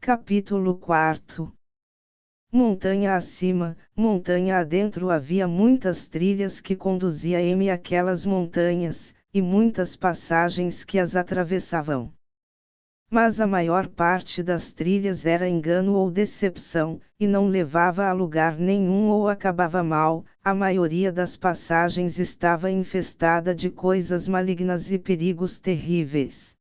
Capítulo 4. Montanha acima, montanha adentro havia muitas trilhas que conduziam àquelas montanhas, e muitas passagens que as atravessavam. Mas a maior parte das trilhas era engano ou decepção, e não levava a lugar nenhum ou acabava mal. A maioria das passagens estava infestada de coisas malignas e perigos terríveis.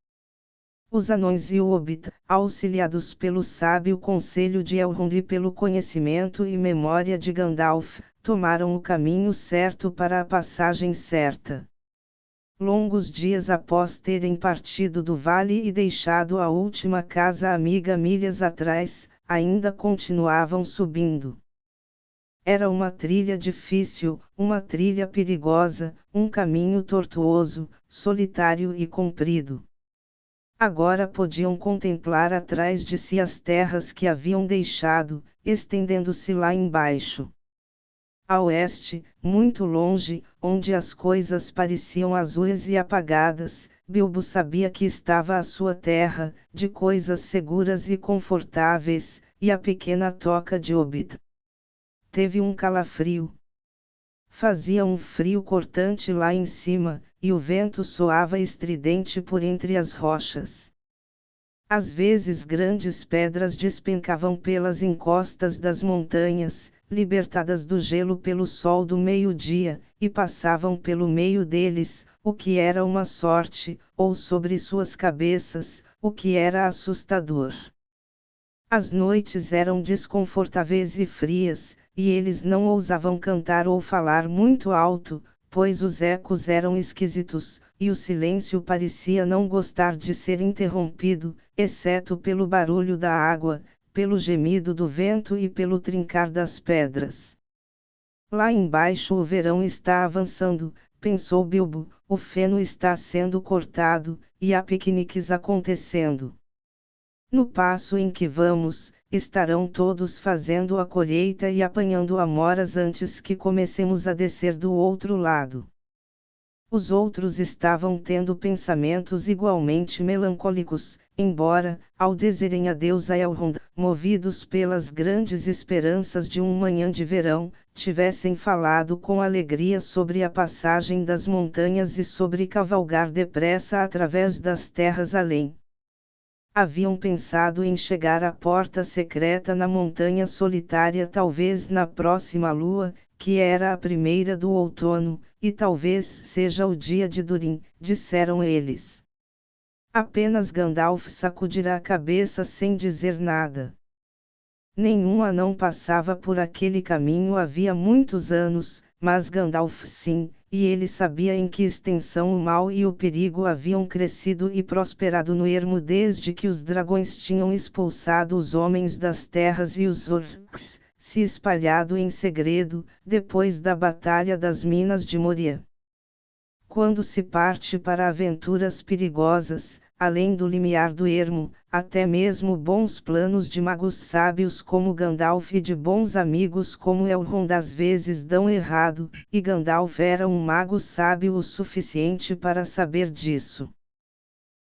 Os anões e o Hobbit, auxiliados pelo sábio conselho de Elrond e pelo conhecimento e memória de Gandalf, tomaram o caminho certo para a passagem certa. Longos dias após terem partido do vale e deixado a última casa amiga milhas atrás, ainda continuavam subindo. Era uma trilha difícil, uma trilha perigosa, um caminho tortuoso, solitário e comprido. Agora podiam contemplar atrás de si as terras que haviam deixado, estendendo-se lá embaixo. A oeste, muito longe, onde as coisas pareciam azuis e apagadas, Bilbo sabia que estava a sua terra, de coisas seguras e confortáveis, e a pequena toca de Hobbit. Teve um calafrio. Fazia um frio cortante lá em cima, e o vento soava estridente por entre as rochas. Às vezes grandes pedras despencavam pelas encostas das montanhas, libertadas do gelo pelo sol do meio-dia, e passavam pelo meio deles, o que era uma sorte, ou sobre suas cabeças, o que era assustador. As noites eram desconfortáveis e frias, e eles não ousavam cantar ou falar muito alto, pois os ecos eram esquisitos, e o silêncio parecia não gostar de ser interrompido, exceto pelo barulho da água, pelo gemido do vento e pelo trincar das pedras. Lá embaixo o verão está avançando, pensou Bilbo, o feno está sendo cortado, e há piqueniques acontecendo. No passo em que vamos, estarão todos fazendo a colheita e apanhando amoras antes que comecemos a descer do outro lado. Os outros estavam tendo pensamentos igualmente melancólicos, embora, ao dizerem adeus a Elrond, movidos pelas grandes esperanças de um manhã de verão, tivessem falado com alegria sobre a passagem das montanhas e sobre cavalgar depressa através das terras além. Haviam pensado em chegar à porta secreta na montanha solitária talvez na próxima lua, que era a primeira do outono, e talvez seja o dia de Durin, disseram eles. Apenas Gandalf sacudirá a cabeça sem dizer nada. Nenhum anão passava por aquele caminho havia muitos anos, mas Gandalf sim, e ele sabia em que extensão o mal e o perigo haviam crescido e prosperado no ermo desde que os dragões tinham expulsado os homens das terras e os orcs, se espalhado em segredo, depois da Batalha das Minas de Moria. Quando se parte para aventuras perigosas, além do limiar do ermo, até mesmo bons planos de magos sábios como Gandalf e de bons amigos como Elrond às vezes dão errado, e Gandalf era um mago sábio o suficiente para saber disso.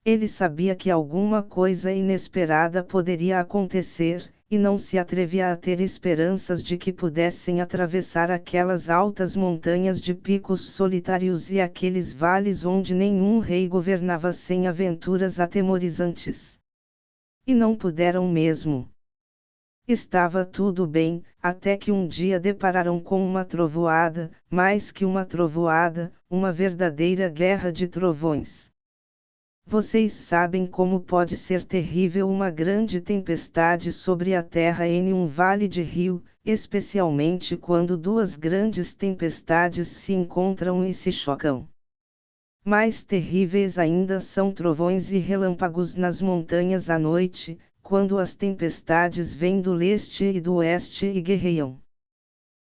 Ele sabia que alguma coisa inesperada poderia acontecer, e não se atrevia a ter esperanças de que pudessem atravessar aquelas altas montanhas de picos solitários e aqueles vales onde nenhum rei governava sem aventuras atemorizantes. E não puderam mesmo. Estava tudo bem, até que um dia depararam com uma trovoada, mais que uma trovoada, uma verdadeira guerra de trovões. Vocês sabem como pode ser terrível uma grande tempestade sobre a terra em um vale de rio, especialmente quando duas grandes tempestades se encontram e se chocam. Mais terríveis ainda são trovões e relâmpagos nas montanhas à noite, quando as tempestades vêm do leste e do oeste e guerreiam.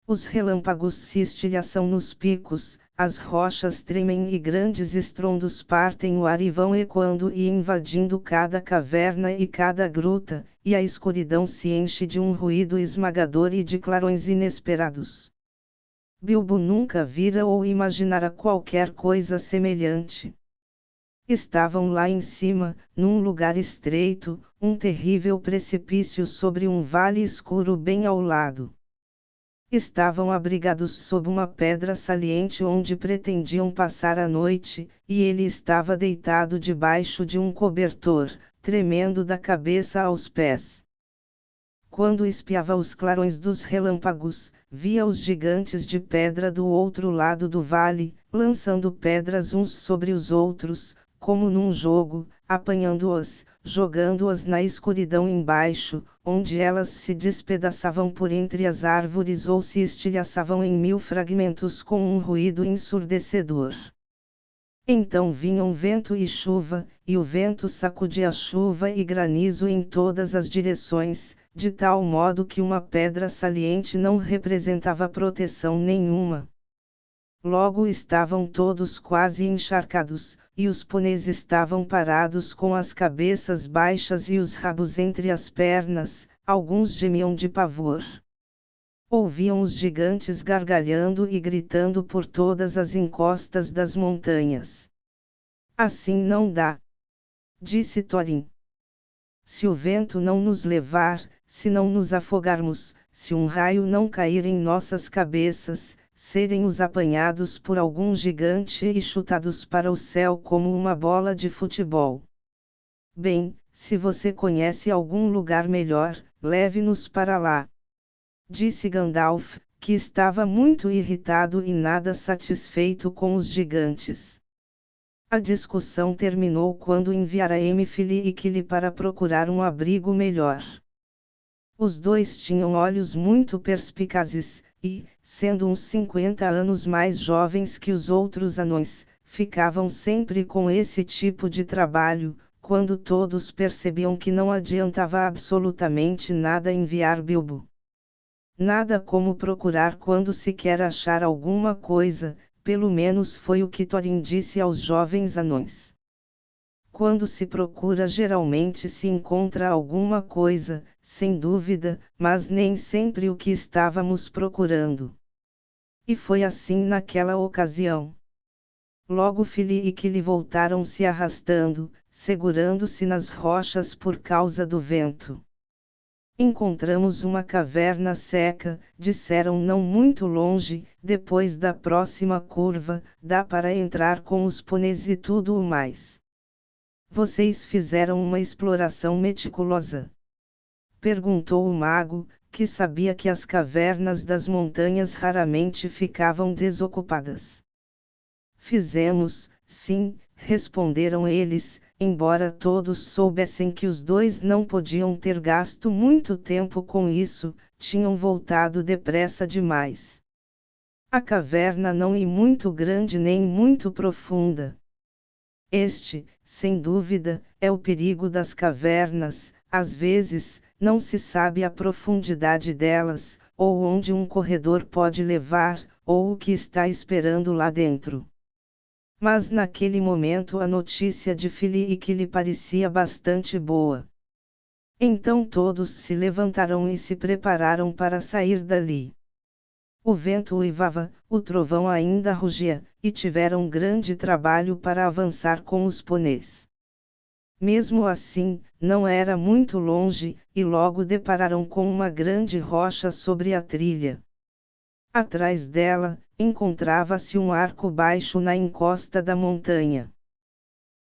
Os relâmpagos se estilhaçam nos picos, as rochas tremem e grandes estrondos partem o ar e vão ecoando e invadindo cada caverna e cada gruta, e a escuridão se enche de um ruído esmagador e de clarões inesperados. Bilbo nunca vira ou imaginara qualquer coisa semelhante. Estavam lá em cima, num lugar estreito, um terrível precipício sobre um vale escuro bem ao lado. Estavam abrigados sob uma pedra saliente onde pretendiam passar a noite, e ele estava deitado debaixo de um cobertor, tremendo da cabeça aos pés. Quando espiava os clarões dos relâmpagos, via os gigantes de pedra do outro lado do vale, lançando pedras uns sobre os outros, como num jogo, apanhando-as, jogando-as na escuridão embaixo, onde elas se despedaçavam por entre as árvores ou se estilhaçavam em mil fragmentos com um ruído ensurdecedor. Então vinham vento e chuva, e o vento sacudia chuva e granizo em todas as direções, de tal modo que uma pedra saliente não representava proteção nenhuma. Logo estavam todos quase encharcados, e os pôneis estavam parados com as cabeças baixas e os rabos entre as pernas, alguns gemiam de pavor. Ouviam os gigantes gargalhando e gritando por todas as encostas das montanhas. Assim não dá, disse Thorin. Se o vento não nos levar, se não nos afogarmos, se um raio não cair em nossas cabeças, serem os apanhados por algum gigante e chutados para o céu como uma bola de futebol. Bem, se você conhece algum lugar melhor, leve-nos para lá, disse Gandalf, que estava muito irritado e nada satisfeito com os gigantes. A discussão terminou quando enviara Emifili e Kili para procurar um abrigo melhor. Os dois tinham olhos muito perspicazes, e, sendo uns 50 anos mais jovens que os outros anões, ficavam sempre com esse tipo de trabalho, quando todos percebiam que não adiantava absolutamente nada enviar Bilbo. Nada como procurar quando se quer achar alguma coisa, pelo menos foi o que Thorin disse aos jovens anões. Quando se procura geralmente se encontra alguma coisa, sem dúvida, mas nem sempre o que estávamos procurando. E foi assim naquela ocasião. Logo Fili e Kili voltaram se arrastando, segurando-se nas rochas por causa do vento. Encontramos uma caverna seca, disseram não muito longe, depois da próxima curva, dá para entrar com os pôneis e tudo o mais. Vocês fizeram uma exploração meticulosa? Perguntou o mago, que sabia que as cavernas das montanhas raramente ficavam desocupadas. Fizemos, sim, responderam eles, embora todos soubessem que os dois não podiam ter gasto muito tempo com isso, tinham voltado depressa demais. A caverna não é muito grande nem muito profunda. Este, sem dúvida, é o perigo das cavernas, às vezes, não se sabe a profundidade delas, ou onde um corredor pode levar, ou o que está esperando lá dentro. Mas naquele momento a notícia de Fili e Kili parecia bastante boa. Então todos se levantaram e se prepararam para sair dali. O vento uivava, o trovão ainda rugia, e tiveram grande trabalho para avançar com os pôneis. Mesmo assim, não era muito longe, e logo depararam com uma grande rocha sobre a trilha. Atrás dela, encontrava-se um arco baixo na encosta da montanha.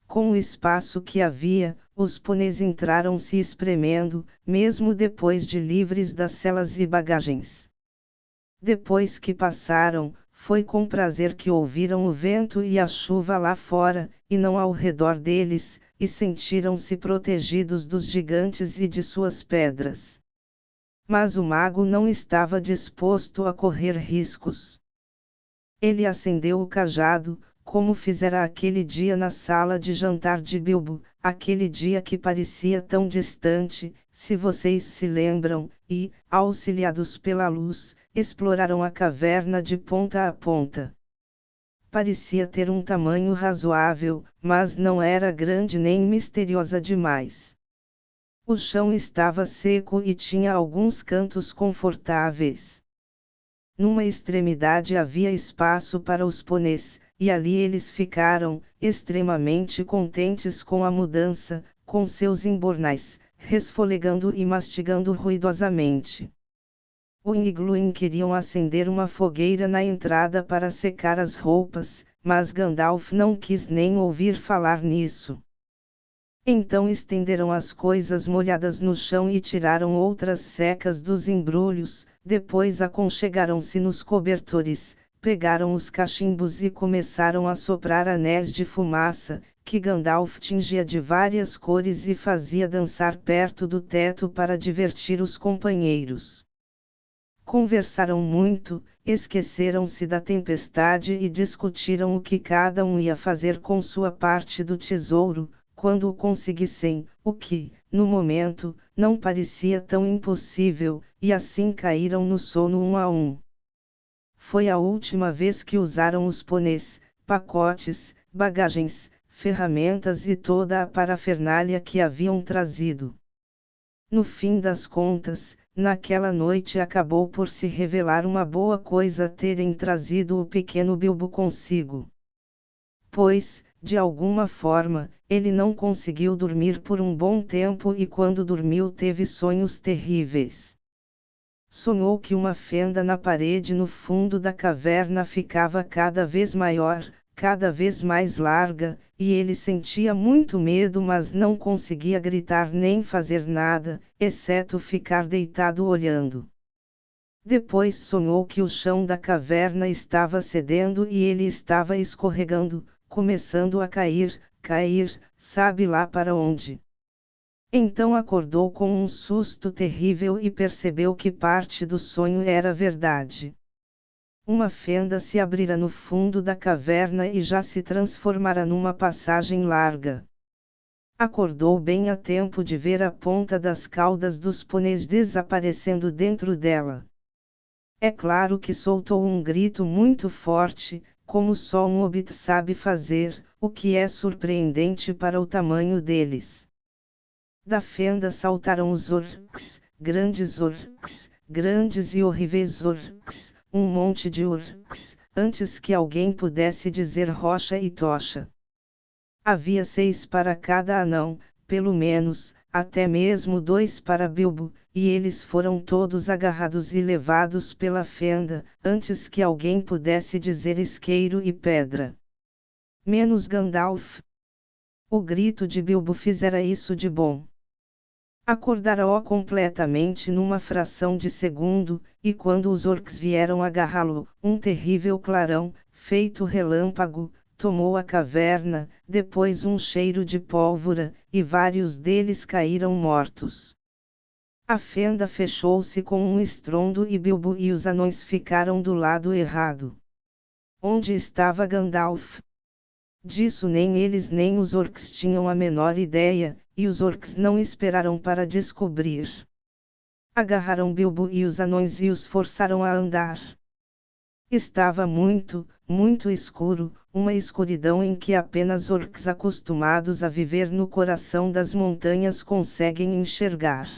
Com o espaço que havia, os pôneis entraram se espremendo, mesmo depois de livres das selas e bagagens. Depois que passaram, foi com prazer que ouviram o vento e a chuva lá fora, e não ao redor deles, e sentiram-se protegidos dos gigantes e de suas pedras. Mas o mago não estava disposto a correr riscos. Ele acendeu o cajado, como fizera aquele dia na sala de jantar de Bilbo, aquele dia que parecia tão distante, se vocês se lembram, e, auxiliados pela luz, exploraram a caverna de ponta a ponta. Parecia ter um tamanho razoável, mas não era grande nem misteriosa demais. O chão estava seco e tinha alguns cantos confortáveis. Numa extremidade havia espaço para os pôneis, e ali eles ficaram, extremamente contentes com a mudança, com seus embornais, resfolegando e mastigando ruidosamente. O Ingluin queriam acender uma fogueira na entrada para secar as roupas, mas Gandalf não quis nem ouvir falar nisso. Então estenderam as coisas molhadas no chão e tiraram outras secas dos embrulhos, depois aconchegaram-se nos cobertores, pegaram os cachimbos e começaram a soprar anéis de fumaça, que Gandalf tingia de várias cores e fazia dançar perto do teto para divertir os companheiros. Conversaram muito, esqueceram-se da tempestade e discutiram o que cada um ia fazer com sua parte do tesouro, quando o conseguissem, o que, no momento, não parecia tão impossível, e assim caíram no sono um a um. Foi a última vez que usaram os pôneis, pacotes, bagagens, ferramentas e toda a parafernália que haviam trazido. No fim das contas, naquela noite acabou por se revelar uma boa coisa terem trazido o pequeno Bilbo consigo. Pois, de alguma forma, ele não conseguiu dormir por um bom tempo e quando dormiu teve sonhos terríveis. Sonhou que uma fenda na parede no fundo da caverna ficava cada vez maior, cada vez mais larga, e ele sentia muito medo mas não conseguia gritar nem fazer nada, exceto ficar deitado olhando. Depois sonhou que o chão da caverna estava cedendo e ele estava escorregando, começando a cair, sabe lá para onde. Então acordou com um susto terrível e percebeu que parte do sonho era verdade. Uma fenda se abrira no fundo da caverna e já se transformara numa passagem larga. Acordou bem a tempo de ver a ponta das caudas dos pôneis desaparecendo dentro dela. É claro que soltou um grito muito forte, como só um hobbit sabe fazer, o que é surpreendente para o tamanho deles. Da fenda saltaram os orcs, grandes e horríveis orcs, um monte de orcs, antes que alguém pudesse dizer rocha e tocha. Havia 6 para cada anão, pelo menos, até mesmo 2 para Bilbo, e eles foram todos agarrados e levados pela fenda, antes que alguém pudesse dizer isqueiro e pedra. Menos Gandalf. O grito de Bilbo fizera isso de bom. Acordara-o completamente numa fração de segundo, e quando os orcs vieram agarrá-lo, um terrível clarão, feito relâmpago, tomou a caverna, depois um cheiro de pólvora, e vários deles caíram mortos. A fenda fechou-se com um estrondo e Bilbo e os anões ficaram do lado errado. Onde estava Gandalf? Disso nem eles nem os orcs tinham a menor ideia, e os orcs não esperaram para descobrir. Agarraram Bilbo e os anões e os forçaram a andar. Estava muito escuro, uma escuridão em que apenas orcs acostumados a viver no coração das montanhas conseguem enxergar.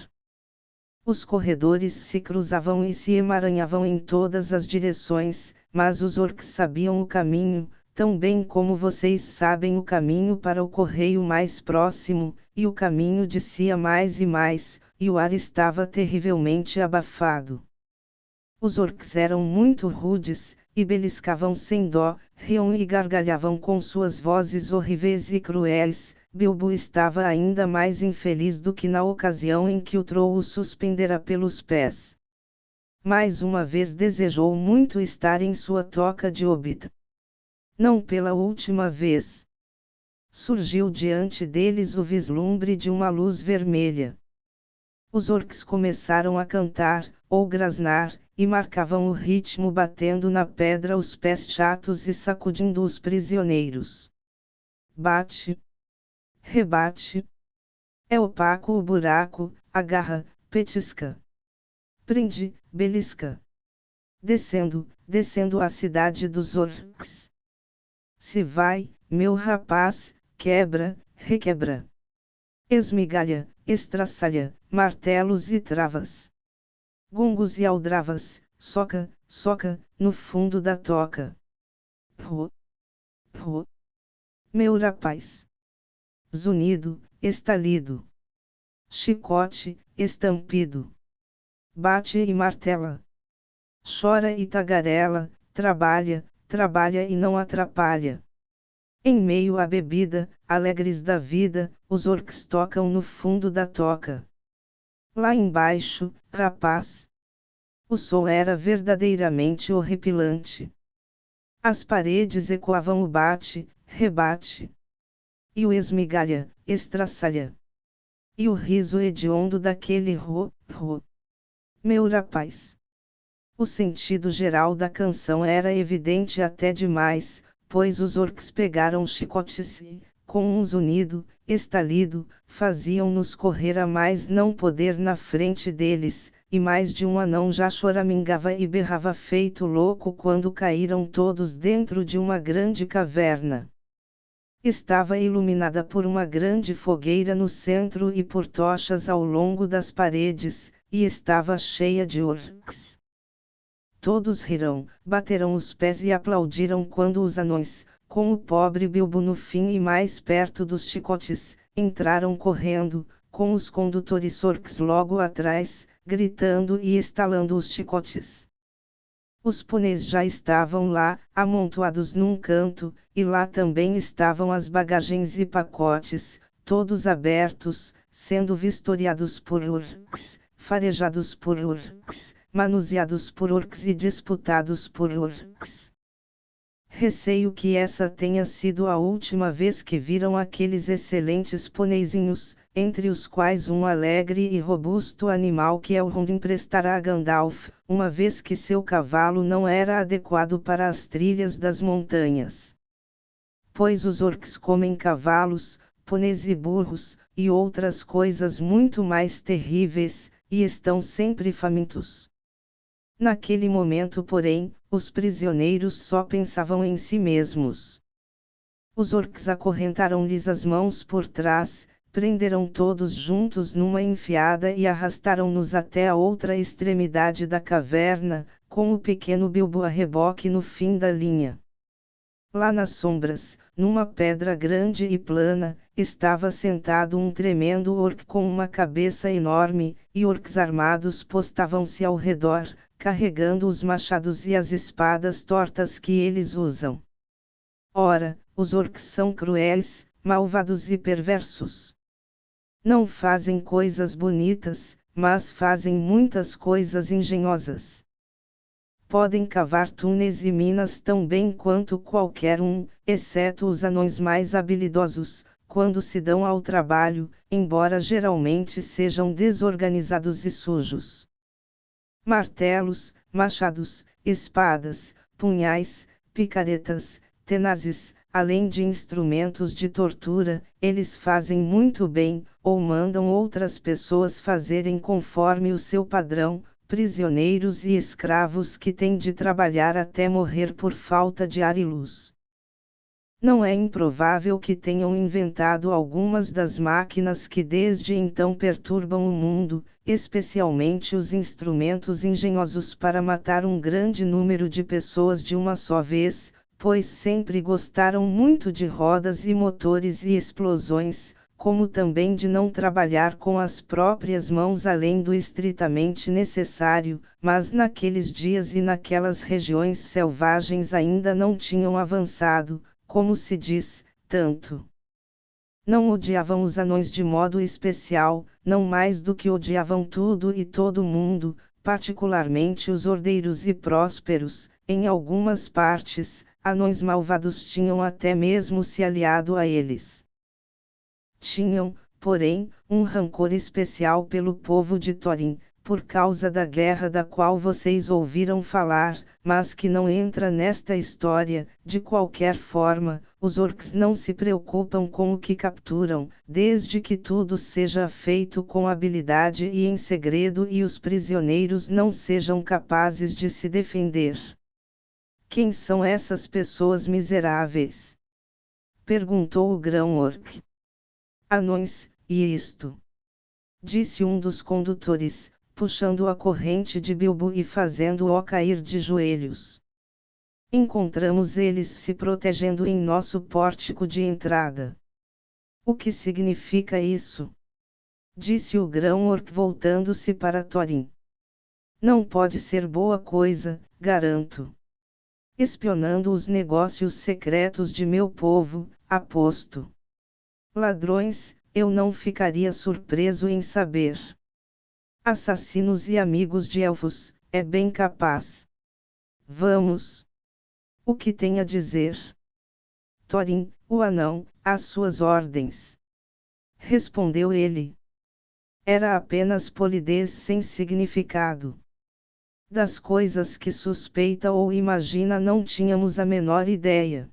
Os corredores se cruzavam e se emaranhavam em todas as direções, mas os orcs sabiam o caminho, tão bem como vocês sabem o caminho para o correio mais próximo, e o caminho descia mais e mais, e o ar estava terrivelmente abafado. Os orcs eram muito rudes, e beliscavam sem dó, riam e gargalhavam com suas vozes horríveis e cruéis. Bilbo estava ainda mais infeliz do que na ocasião em que o Troll o suspendera pelos pés. Mais uma vez desejou muito estar em sua toca de hobbit. Não pela última vez. Surgiu diante deles o vislumbre de uma luz vermelha. Os orcs começaram a cantar, ou grasnar, e marcavam o ritmo batendo na pedra os pés chatos e sacudindo os prisioneiros. Bate. Rebate. É opaco o buraco, agarra, petisca. Prende, belisca. Descendo a cidade dos orcs. Se vai, meu rapaz, quebra, requebra. Esmigalha, estraçalha, martelos e travas. Gongos e aldravas, soca, no fundo da toca. ro. Meu rapaz. Zunido, estalido. Chicote, estampido. Bate e martela. Chora e tagarela, trabalha, trabalha e não atrapalha. Em meio à bebida, alegres da vida, os orcs tocam no fundo da toca. Lá embaixo, rapaz. O som era verdadeiramente horripilante. As paredes ecoavam o bate, rebate. E o esmigalha, estraçalha. E o riso hediondo daquele ro, ro. Meu rapaz. O sentido geral da canção era evidente até demais, pois os orcs pegaram chicotes e, com um zunido, estalido, faziam-nos correr a mais não poder na frente deles, e mais de um anão já choramingava e berrava feito louco quando caíram todos dentro de uma grande caverna. Estava iluminada por uma grande fogueira no centro e por tochas ao longo das paredes, e estava cheia de orcs. Todos riram, bateram os pés e aplaudiram quando os anões, com o pobre Bilbo no fim e mais perto dos chicotes, entraram correndo, com os condutores orcs logo atrás, gritando e estalando os chicotes. Os pôneis já estavam lá, amontoados num canto, e lá também estavam as bagagens e pacotes, todos abertos, sendo vistoriados por orcs, farejados por orcs, manuseados por orcs e disputados por orcs. Receio que essa tenha sido a última vez que viram aqueles excelentes pôneizinhos, entre os quais um alegre e robusto animal que Elrond emprestará a Gandalf, uma vez que seu cavalo não era adequado para as trilhas das montanhas. Pois os orcs comem cavalos, pôneis e burros, e outras coisas muito mais terríveis, e estão sempre famintos. Naquele momento, porém, os prisioneiros só pensavam em si mesmos. Os orcs acorrentaram-lhes as mãos por trás, prenderam todos juntos numa enfiada e arrastaram-nos até a outra extremidade da caverna, com o pequeno Bilbo a reboque no fim da linha. Lá nas sombras, numa pedra grande e plana, estava sentado um tremendo orc com uma cabeça enorme, e orcs armados postavam-se ao redor, carregando os machados e as espadas tortas que eles usam. Ora, os orcs são cruéis, malvados e perversos. Não fazem coisas bonitas, mas fazem muitas coisas engenhosas. Podem cavar túneis e minas tão bem quanto qualquer um, exceto os anões mais habilidosos, quando se dão ao trabalho, embora geralmente sejam desorganizados e sujos. Martelos, machados, espadas, punhais, picaretas, tenazes, além de instrumentos de tortura, eles fazem muito bem, ou mandam outras pessoas fazerem conforme o seu padrão, prisioneiros e escravos que têm de trabalhar até morrer por falta de ar e luz. Não é improvável que tenham inventado algumas das máquinas que desde então perturbam o mundo, especialmente os instrumentos engenhosos para matar um grande número de pessoas de uma só vez, pois sempre gostaram muito de rodas e motores e explosões, como também de não trabalhar com as próprias mãos além do estritamente necessário, mas naqueles dias e naquelas regiões selvagens ainda não tinham avançado, como se diz, tanto. Não odiavam os anões de modo especial, não mais do que odiavam tudo e todo mundo, particularmente os ordeiros e prósperos. Em algumas partes, anões malvados tinham até mesmo se aliado a eles. Tinham, porém, um rancor especial pelo povo de Thorin, por causa da guerra da qual vocês ouviram falar, mas que não entra nesta história. De qualquer forma, os orcs não se preocupam com o que capturam, desde que tudo seja feito com habilidade e em segredo e os prisioneiros não sejam capazes de se defender. Quem são essas pessoas miseráveis? Perguntou o grão-orc. Anões, e isto? Disse um dos condutores, puxando a corrente de Bilbo e fazendo-o cair de joelhos. Encontramos eles se protegendo em nosso pórtico de entrada. O que significa isso? Disse o grão-orc voltando-se para Thorin. Não pode ser boa coisa, garanto. Espionando os negócios secretos de meu povo, aposto. Ladrões, eu não ficaria surpreso em saber. Assassinos e amigos de elfos, é bem capaz. Vamos. O que tem a dizer? Thorin, o anão, às suas ordens. Respondeu ele. Era apenas polidez sem significado. Das coisas que suspeita ou imagina não tínhamos a menor ideia.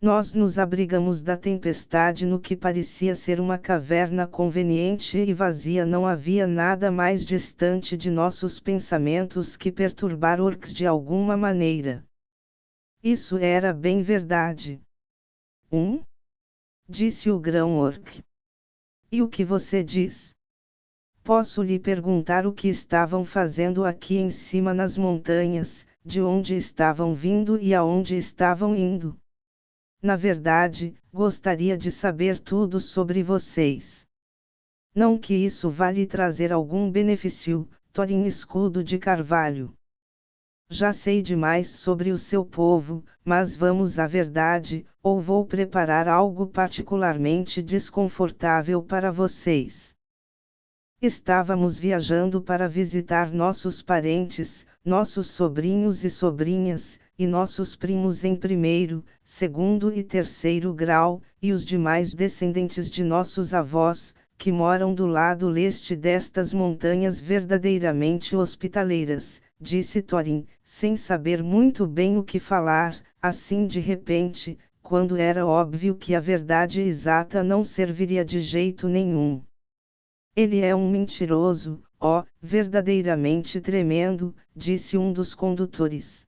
Nós nos abrigamos da tempestade no que parecia ser uma caverna conveniente e vazia. Não havia nada mais distante de nossos pensamentos que perturbar orcs de alguma maneira. Isso era bem verdade. Disse o grão-orc. E o que você diz? Posso lhe perguntar o que estavam fazendo aqui em cima nas montanhas, de onde estavam vindo e aonde estavam indo? Na verdade, gostaria de saber tudo sobre vocês. Não que isso vá lhe trazer algum benefício, Thorin Escudo de Carvalho. Já sei demais sobre o seu povo, mas vamos à verdade, ou vou preparar algo particularmente desconfortável para vocês. Estávamos viajando para visitar nossos parentes, nossos sobrinhos e sobrinhas, e nossos primos em primeiro, segundo e terceiro grau, e os demais descendentes de nossos avós, que moram do lado leste destas montanhas verdadeiramente hospitaleiras, disse Thorin, sem saber muito bem o que falar, assim de repente, quando era óbvio que a verdade exata não serviria de jeito nenhum. Ele é um mentiroso, verdadeiramente tremendo, disse um dos condutores.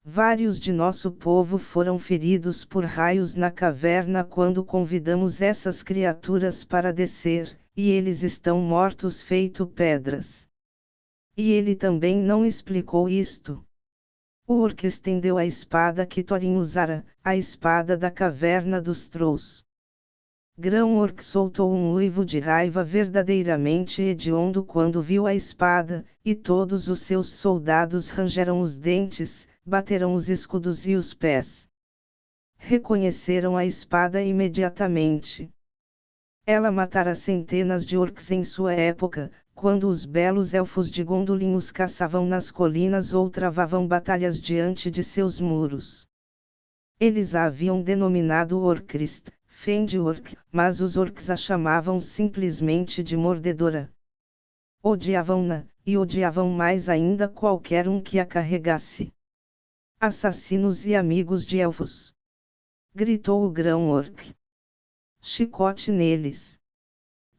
Vários de nosso povo foram feridos por raios na caverna quando convidamos essas criaturas para descer, e eles estão mortos feito pedras. E ele também não explicou isto. O orc estendeu a espada que Thorin usara, a espada da caverna dos Trolls. Grão-orc soltou um uivo de raiva verdadeiramente hediondo quando viu a espada, e todos os seus soldados rangeram os dentes, bateram os escudos e os pés. Reconheceram a espada imediatamente. Ela matara centenas de orcs em sua época, quando os belos elfos de Gondolin os caçavam nas colinas ou travavam batalhas diante de seus muros. Eles a haviam denominado Orcrist, Fend-orc, mas os orcs a chamavam simplesmente de Mordedora. Odiavam-na, e odiavam mais ainda qualquer um que a carregasse. Assassinos e amigos de elfos! Gritou o grão-orc. Chicote neles!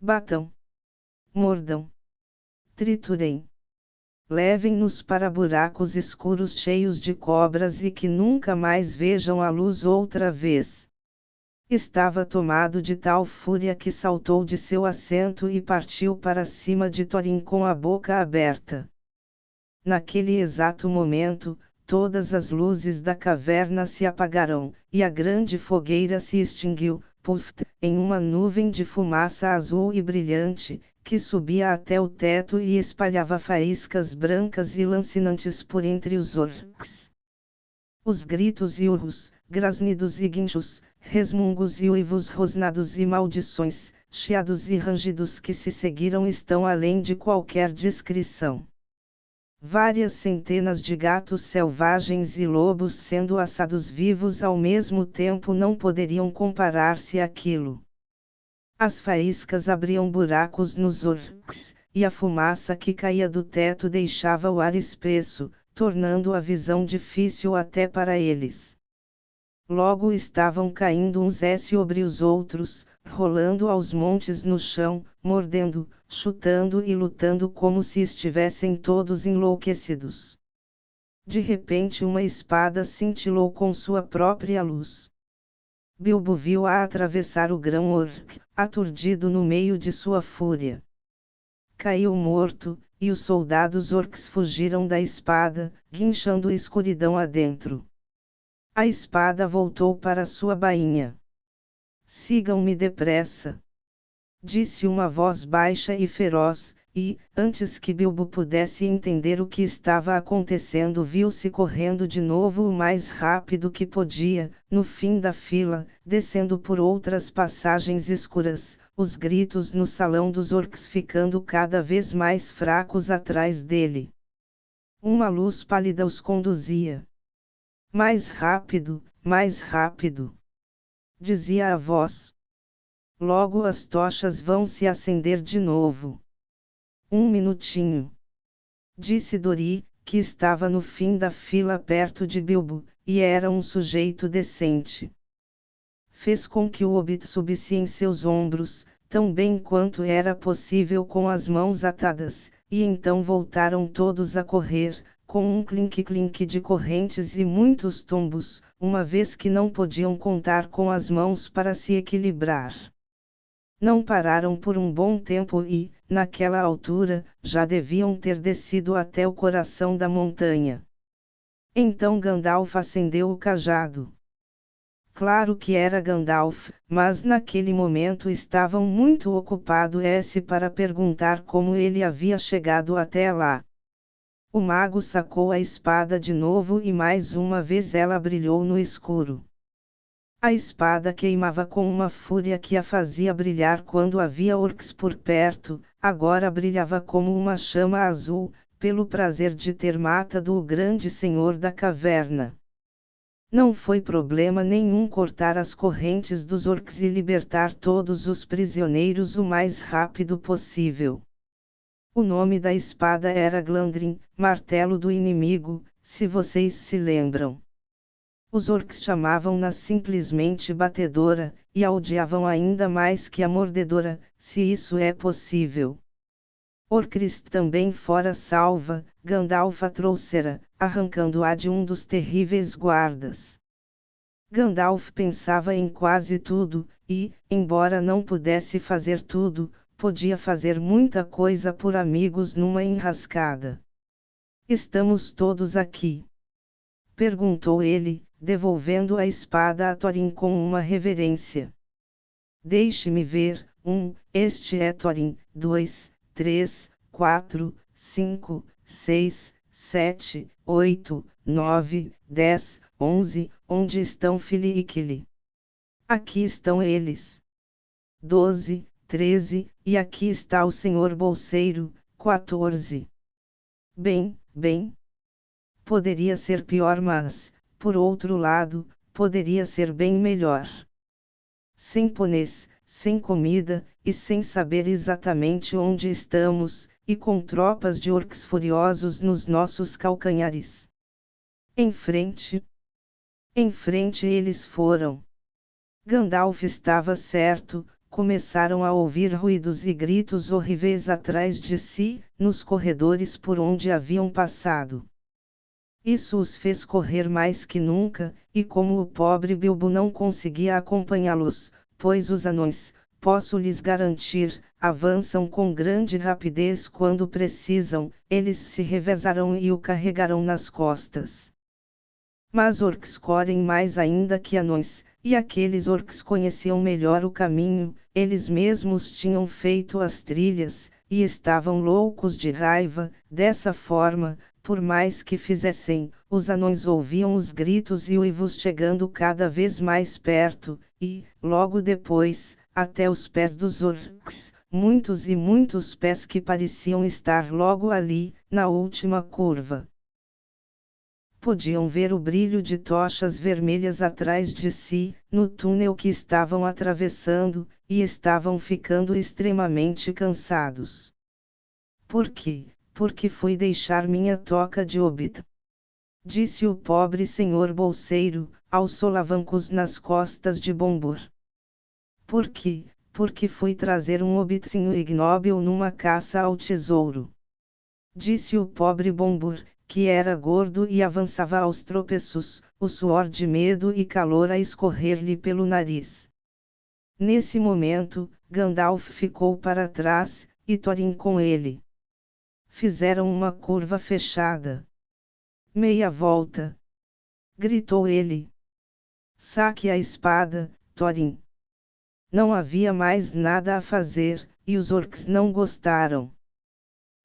Batam! Mordam! Triturem! Levem-nos para buracos escuros cheios de cobras e que nunca mais vejam a luz outra vez. Estava tomado de tal fúria que saltou de seu assento e partiu para cima de Thorin com a boca aberta. Naquele exato momento, todas as luzes da caverna se apagaram, e a grande fogueira se extinguiu, em uma nuvem de fumaça azul e brilhante, que subia até o teto e espalhava faíscas brancas e lancinantes por entre os orcs. Os gritos e urros, grasnidos e guinchos, resmungos e uivos rosnados e maldições, chiados e rangidos que se seguiram estão além de qualquer descrição. Várias centenas de gatos selvagens e lobos sendo assados vivos ao mesmo tempo não poderiam comparar-se àquilo. As faíscas abriam buracos nos orcs, e a fumaça que caía do teto deixava o ar espesso, tornando a visão difícil até para eles. Logo estavam caindo uns sobre os outros, rolando aos montes no chão, mordendo, chutando e lutando como se estivessem todos enlouquecidos. De repente uma espada cintilou com sua própria luz. Bilbo viu-a atravessar o grão-orc, aturdido no meio de sua fúria. caiu morto, e os soldados orcs fugiram da espada, guinchando escuridão adentro. A espada voltou para sua bainha. Sigam-me depressa, disse uma voz baixa e feroz, e, antes que Bilbo pudesse entender o que estava acontecendo, viu-se correndo de novo o mais rápido que podia, no fim da fila, descendo por outras passagens escuras, os gritos no salão dos orcs ficando cada vez mais fracos atrás dele. Uma luz pálida os conduzia. Mais rápido, dizia a voz. Logo as tochas vão se acender de novo. Um minutinho, disse Dori, que estava no fim da fila perto de Bilbo, e era um sujeito decente. Fez com que o hobbit subisse em seus ombros, tão bem quanto era possível com as mãos atadas, e então voltaram todos a correr, com um clink-clink de correntes e muitos tombos, uma vez que não podiam contar com as mãos para se equilibrar. Não pararam por um bom tempo e, naquela altura, já deviam ter descido até o coração da montanha. Então Gandalf acendeu o cajado. Claro que era Gandalf, mas naquele momento estavam muito ocupados para perguntar como ele havia chegado até lá. O mago sacou a espada de novo e mais uma vez ela brilhou no escuro. A espada queimava com uma fúria que a fazia brilhar quando havia orcs por perto, agora brilhava como uma chama azul, pelo prazer de ter matado o grande senhor da caverna. Não foi problema nenhum cortar as correntes dos orcs e libertar todos os prisioneiros o mais rápido possível. O nome da espada era Glandrin, martelo do inimigo, se vocês se lembram. Os orcs chamavam-na simplesmente batedora, e a odiavam ainda mais que a mordedora, se isso é possível. Orcrist também fora salva, Gandalf a trouxera, arrancando-a de um dos terríveis guardas. Gandalf pensava em quase tudo, e, embora não pudesse fazer tudo, podia fazer muita coisa por amigos numa enrascada. Estamos todos aqui? Perguntou ele, devolvendo a espada a Thorin com uma reverência. Deixe-me ver, este é Thorin, 2, 3, 4, 5, 6, 7, 8, 9, 10, 11, onde estão Fili e Kili? Aqui estão eles. 12, 13, e aqui está o senhor bolseiro, 14. Bem. Poderia ser pior, mas, por outro lado, poderia ser bem melhor. Sem pôneis, sem comida, e sem saber exatamente onde estamos, e com tropas de orcs furiosos nos nossos calcanhares. Em frente eles foram. Gandalf estava certo, começaram a ouvir ruídos e gritos horríveis atrás de si, nos corredores por onde haviam passado. Isso os fez correr mais que nunca, e como o pobre Bilbo não conseguia acompanhá-los, pois os anões, posso lhes garantir, avançam com grande rapidez quando precisam, eles se revezarão e o carregarão nas costas. Mas orcs correm mais ainda que anões, e aqueles orcs conheciam melhor o caminho, eles mesmos tinham feito as trilhas, e estavam loucos de raiva. Dessa forma, por mais que fizessem, os anões ouviam os gritos e uivos chegando cada vez mais perto, e, logo depois, até os pés dos orcs, muitos e muitos pés que pareciam estar logo ali, na última curva. Podiam ver o brilho de tochas vermelhas atrás de si, no túnel que estavam atravessando, e estavam ficando extremamente cansados. Por quê? Porque fui deixar minha toca de hobbit, disse o pobre senhor bolseiro, aos solavancos nas costas de Bombur. Por quê? Porque fui trazer um hobbitzinho ignóbil numa caça ao tesouro, disse o pobre Bombur, que era gordo e avançava aos tropeços, o suor de medo e calor a escorrer-lhe pelo nariz. Nesse momento, Gandalf ficou para trás, e Thorin com ele. Fizeram uma curva fechada. Meia volta. Gritou ele. Saque a espada, Thorin. Não havia mais nada a fazer, e os orcs não gostaram.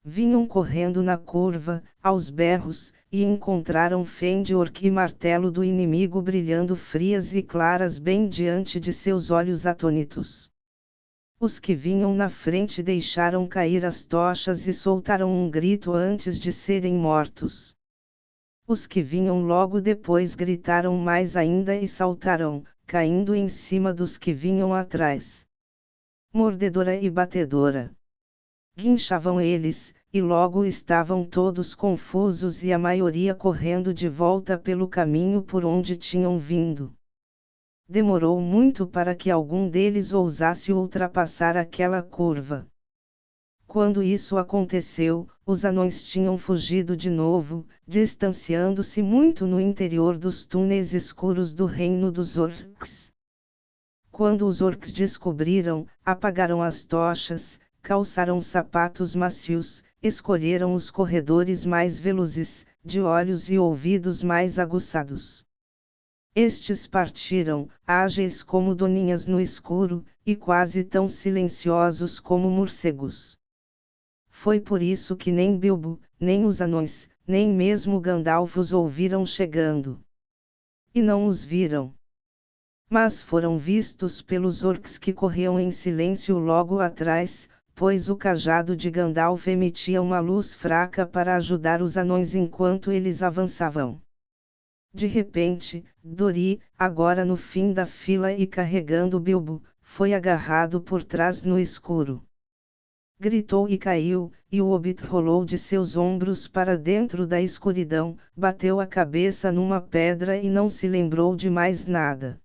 Vinham correndo na curva, aos berros, e encontraram Fëanor e martelo do inimigo brilhando frias e claras bem diante de seus olhos atônitos. Os que vinham na frente deixaram cair as tochas e soltaram um grito antes de serem mortos. Os que vinham logo depois gritaram mais ainda e saltaram, caindo em cima dos que vinham atrás. Mordedora e batedora. Guinchavam eles, e logo estavam todos confusos e a maioria correndo de volta pelo caminho por onde tinham vindo. Demorou muito para que algum deles ousasse ultrapassar aquela curva. Quando isso aconteceu, os anões tinham fugido de novo, distanciando-se muito no interior dos túneis escuros do reino dos orcs. Quando os orcs descobriram, apagaram as tochas, calçaram sapatos macios, escolheram os corredores mais velozes, de olhos e ouvidos mais aguçados. Estes partiram, ágeis como doninhas no escuro, e quase tão silenciosos como morcegos. Foi por isso que nem Bilbo, nem os anões, nem mesmo Gandalf os ouviram chegando. E não os viram. Mas foram vistos pelos orcs que corriam em silêncio logo atrás, pois o cajado de Gandalf emitia uma luz fraca para ajudar os anões enquanto eles avançavam. De repente, Dori, agora no fim da fila e carregando Bilbo, foi agarrado por trás no escuro. Gritou e caiu, e o hobbit rolou de seus ombros para dentro da escuridão, bateu a cabeça numa pedra e não se lembrou de mais nada.